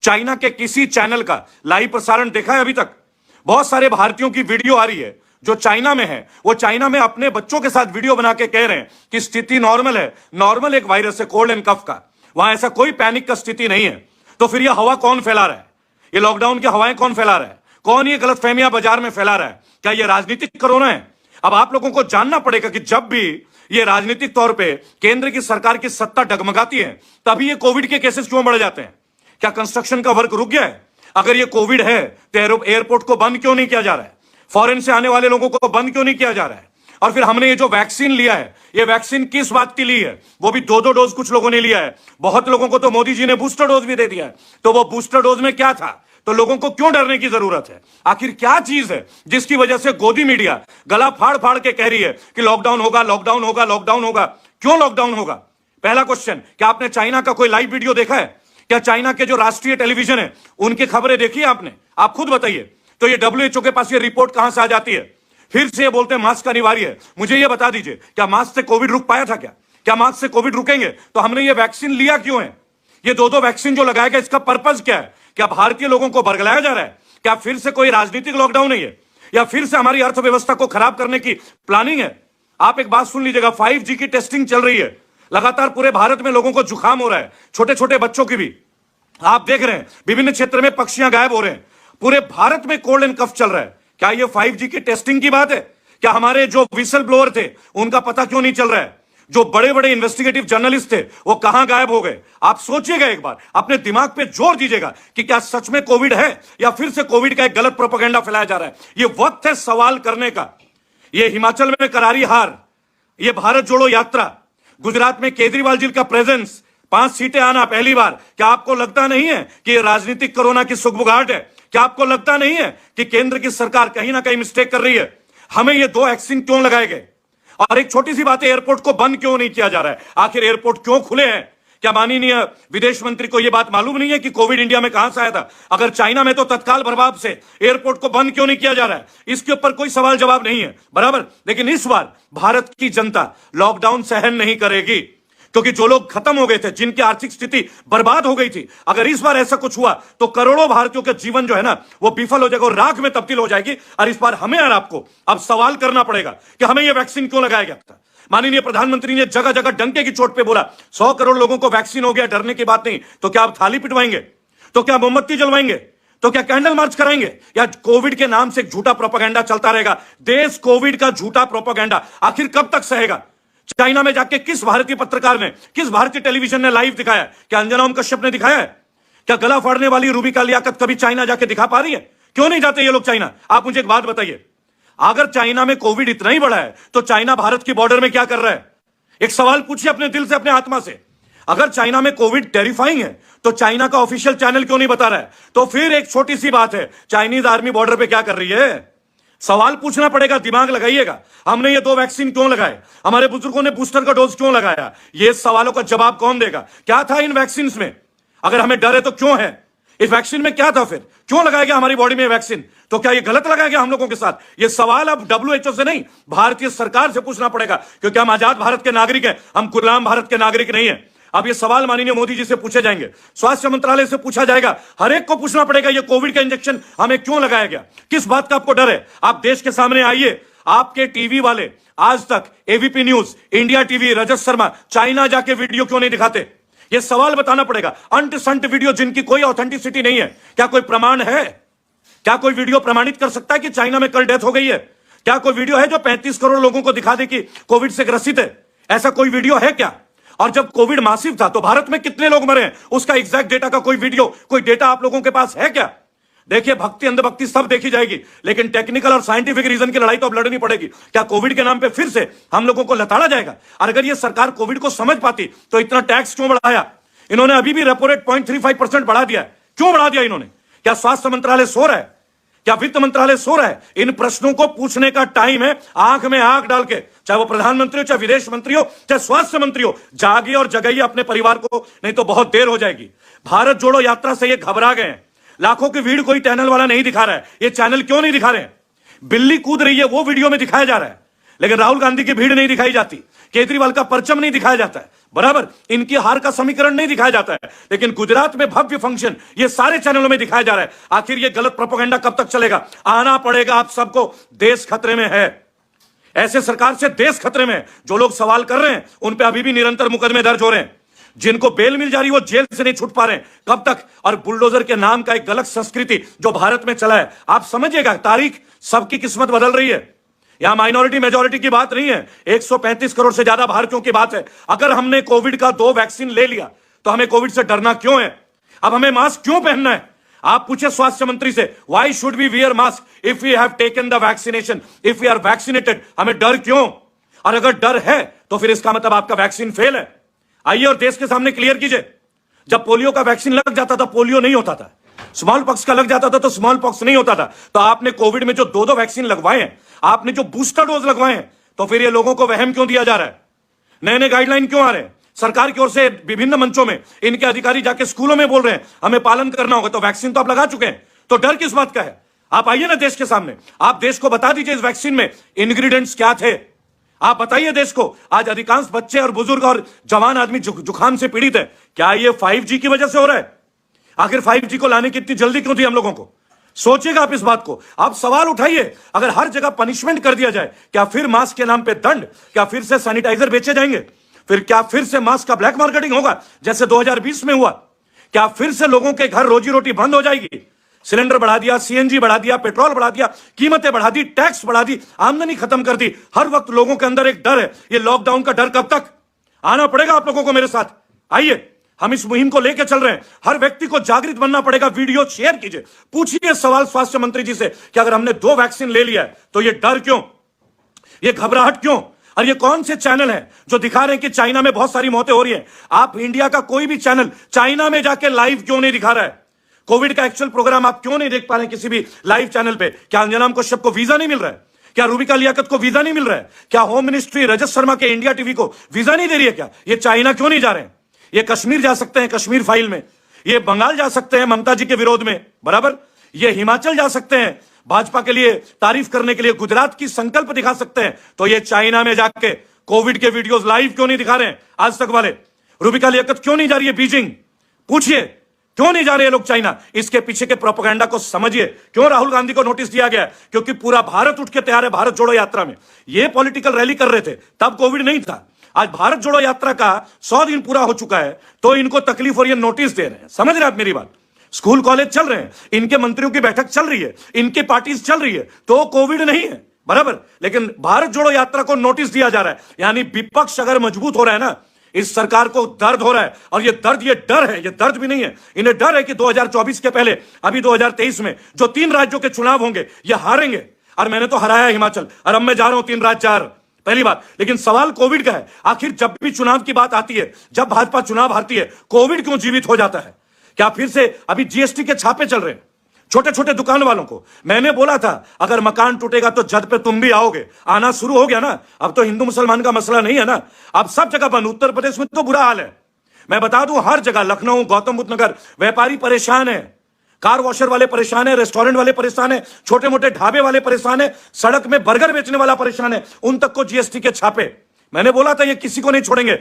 China के किसी channel का लाइव प्रसारण देखा है अभी तक? बहुत सारे भारतीयों की वीडियो आ रही है जो चाइना में है, वो चाइना में अपने बच्चों के साथ वीडियो बना के कह रहे हैं कि स्थिति नॉर्मल है, नॉर्मल एक वायरस है कोल्ड एंड कफ का, वहां ऐसा कोई पैनिक का स्थिति नहीं है। तो फिर ये हवा कौन फैला रहा है? ये लॉकडाउन की हवाएं कौन फैला रहा है? कौन ये गलतफहमियां बाजार में फैला रहा है? क्या ये राजनीतिक कोरोना है? अब आप लोगों को जानना पड़ेगा कि जब भी ये राजनीतिक तौर पे केंद्र की सरकार की सत्ता डगमगाती है, तभी ये कोविड के केसेस क्यों बढ़ जाते हैं? क्या कंस्ट्रक्शन का वर्क रुक गया है? अगर ये कोविड है तो एयरपोर्ट को बंद क्यों नहीं किया जा रहा है? फॉरेन से आने वाले लोगों को बंद क्यों नहीं किया जा रहा है? और फिर हमने ये जो वैक्सीन लिया है, ये वैक्सीन किस बात की ली है? वो भी 2-2 डोज कुछ लोगों ने लिया है, बहुत लोगों को तो मोदी जी ने बूस्टर डोज भी दे दिया है। तो वो बूस्टर डोज में क्या था? तो लोगों को क्यों डरने की जरूरत है? आखिर क्या चीज है जिसकी वजह से गोदी मीडिया गला फाड़ फाड़ के कह रही है कि लॉकडाउन होगा, लॉकडाउन होगा, लॉकडाउन होगा? क्यों लॉकडाउन होगा? पहला क्वेश्चन, क्या आपने चाइना का कोई लाइव वीडियो देखा है? क्या चाइना के जो राष्ट्रीय टेलीविजन है उनकी खबरें देखी है आपने? आप खुद बताइए। तो ये WHO के पास ये रिपोर्ट कहां से आ जाती है? फिर से ये बोलते हैं मास्क अनिवार्य है। मुझे ये बता दीजिए, क्या मास्क से कोविड रुक पाया था? क्या मास्क से कोविड रुकेंगे? तो हमने ये वैक्सीन लिया क्यों है? ये 2-2 वैक्सीन जो लगाएगा, इसका पर्पज क्या है? क्या भारतीय लोगों को बरगलाया जा रहा है? क्या फिर से कोई राजनीतिक लॉकडाउन है या फिर से हमारी अर्थव्यवस्था को खराब करने की प्लानिंग है? आप एक बात सुन लीजिएगा, 5G की टेस्टिंग चल रही है लगातार, पूरे भारत में लोगों को जुकाम हो रहा है, छोटे छोटे बच्चों की भी। आप देख रहे हैं विभिन्न क्षेत्र में पक्षियां गायब हो रहे हैं, पूरे भारत में कोल्ड एंड कफ चल रहा है। क्या ये 5G की टेस्टिंग की बात है? क्या हमारे जो विसल ब्लोअर थे उनका पता क्यों नहीं चल रहा है? जो बड़े बड़े इन्वेस्टिगेटिव जर्नलिस्ट थे वो कहां गायब हो गए? आप सोचिएगा एक बार, अपने दिमाग पे जोर दीजिएगा कि क्या सच में कोविड है या फिर से कोविड का एक गलत प्रोपेगेंडा फैलाया जा रहा है। ये वक्त है सवाल करने का। ये हिमाचल में करारी हार, ये भारत जोड़ो यात्रा, गुजरात में केजरीवाल जी का प्रेजेंस, 5 सीटें आना पहली बार। क्या आपको लगता नहीं है कि ये राजनीतिक कोरोना की सुगबुगाहट है? क्या आपको लगता नहीं है कि केंद्र की सरकार कहीं ना कहीं मिस्टेक कर रही है? हमें ये 2 वैक्सीन क्यों लगाए गए? और एक छोटी सी बात है, एयरपोर्ट को बंद क्यों नहीं किया जा रहा है? आखिर एयरपोर्ट क्यों खुले हैं? क्या माननीय विदेश मंत्री को यह बात मालूम नहीं है कि कोविड इंडिया में कहां से आया था? अगर चाइना में तो तत्काल प्रभाव से एयरपोर्ट को बंद क्यों नहीं किया जा रहा है? इसके ऊपर कोई सवाल जवाब नहीं है, बराबर। लेकिन इस बार भारत की जनता लॉकडाउन सहन नहीं करेगी, क्योंकि जो लोग खत्म हो गए थे, जिनकी आर्थिक स्थिति बर्बाद हो गई थी, अगर इस बार ऐसा कुछ हुआ तो करोड़ों भारतीयों का जीवन जो है ना वो विफल हो जाएगा और राख में तब्दील हो जाएगी। और इस बार हमें और आपको अब सवाल करना पड़ेगा कि हमें यह वैक्सीन क्यों लगाया गया था। माननीय प्रधानमंत्री ने जगह जगह डंके की चोट पे बोला 100 करोड़ लोगों को वैक्सीन हो गया, डरने की बात नहीं। तो क्या आप थाली पिटवाएंगे? तो क्या मोमबत्ती जलवाएंगे? तो क्या कैंडल मार्च कराएंगे? या कोविड के नाम से एक झूठा प्रोपेगेंडा चलता रहेगा? देश कोविड का झूठा प्रोपेगेंडा आखिर कब तक सहेगा? चाइना में जाके किस भारतीय पत्रकार ने, किस भारतीय टेलीविजन ने लाइव दिखाया? क्या अंजना ओम कश्यप ने दिखाया है? क्या गला फाड़ने वाली रूबिका लियाकत कभी चाइना जाके दिखा पा रही है? क्यों नहीं जाते ये लोग चाइना? आप मुझे एक बात बताइए, अगर चाइना में कोविड इतना ही बड़ा है तो चाइना भारत की बॉर्डर में क्या कर रहा है? एक सवाल पूछिए अपने दिल से, अपने आत्मा से। अगर चाइना में कोविड टेरिफाइंग है तो चाइना का ऑफिशियल चैनल क्यों नहीं बता रहा है? तो फिर एक छोटी सी बात है, चाइनीज आर्मी बॉर्डर पे क्या कर रही है? सवाल पूछना पड़ेगा, दिमाग लगाइएगा। हमने ये 2 वैक्सीन क्यों लगाए? हमारे बुजुर्गों ने बूस्टर का डोज क्यों लगाया? ये सवालों का जवाब कौन देगा? क्या था इन वैक्सीन में? अगर हमें डर है तो क्यों है? इस वैक्सीन में क्या था? फिर क्यों लगाया गया हमारी बॉडी में वैक्सीन? तो क्या ये गलत लगाया गया हम लोगों के साथ? ये सवाल अब WHO से नहीं, भारतीय सरकार से पूछना पड़ेगा, क्योंकि हम आजाद भारत के नागरिक हैं, हम गुलाम भारत के नागरिक नहीं है। अब ये सवाल माननीय मोदी जी से पूछे जाएंगे, स्वास्थ्य मंत्रालय से पूछा जाएगा, हर एक को पूछना पड़ेगा ये कोविड का इंजेक्शन हमें क्यों लगाया गया? किस बात का आपको डर है? आप देश के सामने आइए। आपके टीवी वाले आज तक AVP news, India TV, Rajat Sharma China जाके वीडियो क्यों नहीं दिखाते? ये सवाल बताना पड़ेगा। अंट संट वीडियो जिनकी कोई ऑथेंटिसिटी नहीं है, क्या कोई प्रमाण है? क्या कोई वीडियो प्रमाणित कर सकता है कि चाइना में कल डेथ हो गई है? क्या कोई वीडियो है जो 35 करोड़ लोगों को दिखा दे कि कोविड से ग्रसित है? ऐसा कोई वीडियो है क्या? और जब कोविड मासिव था तो भारत में कितने लोग मरे हैं, उसका एग्जैक्ट डेटा का कोई वीडियो, कोई डेटा आप लोगों के पास है क्या? देखिए, भक्ति अंधभक्ति सब देखी जाएगी, लेकिन टेक्निकल और साइंटिफिक रीजन की लड़ाई तो अब लड़नी पड़ेगी। क्या कोविड के नाम पे फिर से हम लोगों को लताड़ा जाएगा? और अगर ये सरकार कोविड को समझ पाती तो इतना टैक्स क्यों बढ़ाया? इन्होंने अभी भी रेपो रेट 0.35% बढ़ा दिया है। क्यों बढ़ा दिया इन्होंने? क्या स्वास्थ्य मंत्रालय सो रहा है? क्या वित्त मंत्रालय सो रहा है? इन प्रश्नों को पूछने का टाइम है। आंख में आंख डाल के, चाहे वो प्रधानमंत्री हो, चाहे विदेश मंत्री हो, चाहे स्वास्थ्य मंत्री हो, जागिए और जगाइए अपने परिवार को, नहीं तो बहुत देर हो जाएगी। भारत जोड़ो यात्रा से ये घबरा गए हैं। लाखों की भीड़ कोई चैनल वाला नहीं दिखा रहा है। ये चैनल क्यों नहीं दिखा रहे हैं? बिल्ली कूद रही है वो वीडियो में दिखाया जा रहा है, लेकिन राहुल गांधी की भीड़ नहीं दिखाई जाती। केजरीवाल का परचम नहीं दिखाया जाता है, बराबर, इनकी हार का समीकरण नहीं दिखाया जाता है, लेकिन गुजरात में भव्य फंक्शन ये सारे चैनलों में दिखाया जा रहा है। आखिर ये गलत प्रोपेगेंडा कब तक चलेगा? आना पड़ेगा आप सबको। देश खतरे में है, ऐसे सरकार से देश खतरे में है। जो लोग सवाल कर रहे हैं उन पे अभी भी निरंतर मुकदमे दर्ज हो रहे हैं, जिनको बेल मिल जा रही है वो जेल से नहीं छूट पा रहे हैं। कब तक? और बुलडोजर के नाम का एक गलत संस्कृति जो भारत में चला है, आप समझिएगा तारीख सबकी किस्मत बदल रही है। यहां माइनॉरिटी मेजॉरिटी की बात नहीं है, 135 करोड़ से ज्यादा भारतीयों की बात है। अगर हमने कोविड का 2 वैक्सीन ले लिया तो हमें कोविड से डरना क्यों है? अब हमें मास्क क्यों पहनना है? आप पूछे स्वास्थ्य मंत्री से, why should we wear mask if we have taken the vaccination, if we are vaccinated? हमें डर क्यों? और अगर डर है तो फिर इसका मतलब आपका वैक्सीन फेल है। आइए और देश के सामने क्लियर कीजिए। जब पोलियो का वैक्सीन लग जाता था पोलियो नहीं होता था, स्मॉल पॉक्स का लग जाता था तो स्मॉल पॉक्स नहीं होता था। तो आपने कोविड में जो 2 वैक्सीन लगवाए हैं, आपने जो बूस्टर डोज लगवाए हैं, तो फिर ये लोगों को वहम क्यों दिया जा रहा है? नए नए गाइडलाइन क्यों आ रहे हैं? सरकार की ओर से विभिन्न मंचों में इनके अधिकारी जाके स्कूलों में बोल रहे हैं हमें पालन करना होगा। तो वैक्सीन तो आप लगा चुके हैं, तो डर किस बात का है? आप आइए ना देश के सामने, आप देश को बता दीजिए इस वैक्सीन में इंग्रेडिएंट्स क्या थे। आप बताइए देश को। आज अधिकांश बच्चे और बुजुर्ग और जवान आदमी जुकाम से पीड़ित है। क्या ये 5G की वजह से हो रहा है? आखिर 5G को लाने की इतनी जल्दी क्यों थी हम लोगों को? सोचिएगा आप इस बात को। आप सवाल उठाइए, अगर हर जगह पनिशमेंट कर दिया जाए, क्या फिर मास्क के नाम पे दंड? क्या फिर से सैनिटाइजर बेचे जाएंगे? फिर क्या फिर से मास्क का ब्लैक मार्केटिंग होगा जैसे 2020 में हुआ? क्या फिर से लोगों के घर रोजी रोटी बंद हो जाएगी? सिलेंडर बढ़ा दिया, सीएनजी बढ़ा दिया, पेट्रोल बढ़ा दिया, कीमतें बढ़ा दी, टैक्स बढ़ा दी, आमदनी खत्म कर दी। हर वक्त लोगों के अंदर एक डर है। ये लॉकडाउन का डर कब तक? आना पड़ेगा आप लोगों को मेरे साथ। आइए, हम इस मुहिम को लेकर चल रहे हैं। हर व्यक्ति को जागृत बनना पड़ेगा। वीडियो शेयर कीजिए, पूछिए सवाल स्वास्थ्य मंत्री जी से कि अगर हमने 2 वैक्सीन ले लिया है तो ये डर क्यों, ये घबराहट क्यों? और ये कौन से चैनल हैं जो दिखा रहे हैं कि चाइना में बहुत सारी मौतें हो रही हैं? आप इंडिया का कोई भी चैनल चाइना में जाके लाइव क्यों नहीं दिखा रहा है? कोविड का एक्चुअल प्रोग्राम आप क्यों नहीं देख पा रहे हैं किसी भी लाइव चैनल पे? क्या अंजनाम कश्यप को वीजा नहीं मिल रहा है? क्या रूबिका लियाकत को वीजा नहीं मिल रहा है? क्या होम मिनिस्ट्री रजत शर्मा के इंडिया टीवी को वीजा नहीं दे रही है? क्या ये चाइना क्यों नहीं जा रहे हैं? ये कश्मीर जा सकते हैं कश्मीर फाइल में, ये बंगाल जा सकते हैं ममता जी के विरोध में, बराबर, ये हिमाचल जा सकते हैं भाजपा के लिए तारीफ करने के लिए, गुजरात की संकल्प दिखा सकते हैं। तो ये चाइना में जाके कोविड के वीडियोस लाइव क्यों नहीं दिखा रहे हैं आज तक वाले? रूबिका लियाकत क्यों नहीं जा रही है बीजिंग? पूछिए क्यों नहीं जा रहे हैं लोग चाइना? इसके पीछे के प्रोपेगेंडा को समझिए। क्यों राहुल गांधी को नोटिस दिया गया? क्योंकि पूरा भारत उठ के तैयार है भारत जोड़ो यात्रा में। ये पॉलिटिकल रैली कर रहे थे, तब कोविड नहीं था। आज भारत जोड़ो यात्रा का 100 दिन पूरा हो चुका है तो इनको तकलीफ और ये नोटिस दे रहे हैं। समझ रहे हैं आप मेरी बात? स्कूल कॉलेज चल रहे हैं, इनके मंत्रियों की बैठक चल रही है, इनकी पार्टीज चल रही है, तो कोविड नहीं है, बराबर। लेकिन भारत जोड़ो यात्रा को नोटिस दिया जा रहा है। यानी विपक्ष अगर मजबूत हो रहा है ना, इस सरकार को दर्द हो रहा है। और ये दर्द, ये डर है, ये दर्द भी नहीं है, इन्हें डर है कि 2024 के पहले अभी 2023 में जो 3 राज्यों के चुनाव होंगे ये हारेंगे। और मैंने तो हराया हिमाचल और अब मैं जा रहा हूं 3 राज्य 4, पहली बात। लेकिन सवाल कोविड का है। आखिर जब भी चुनाव की बात आती है, जब भाजपा चुनाव हारती है, कोविड क्यों जीवित हो जाता है? क्या फिर से अभी जीएसटी के छापे चल रहे हैं छोटे छोटे दुकान वालों को? मैंने बोला था अगर मकान टूटेगा तो जद पे तुम भी आओगे। आना शुरू हो गया ना। अब तो हिंदू मुसलमान का मसला नहीं है ना, अब सब जगह बंद। उत्तर प्रदेश में तो बुरा हाल है, मैं बता दूं, हर जगह, लखनऊ, गौतम बुद्ध नगर, व्यापारी परेशान है, कार वॉशर वाले परेशान है, रेस्टोरेंट वाले परेशान है, छोटे मोटे ढाबे वाले परेशान है, सड़क में बर्गर बेचने वाला परेशान है, उन तक को जीएसटी के छापे। मैंने बोला था ये किसी को नहीं छोड़ेंगे।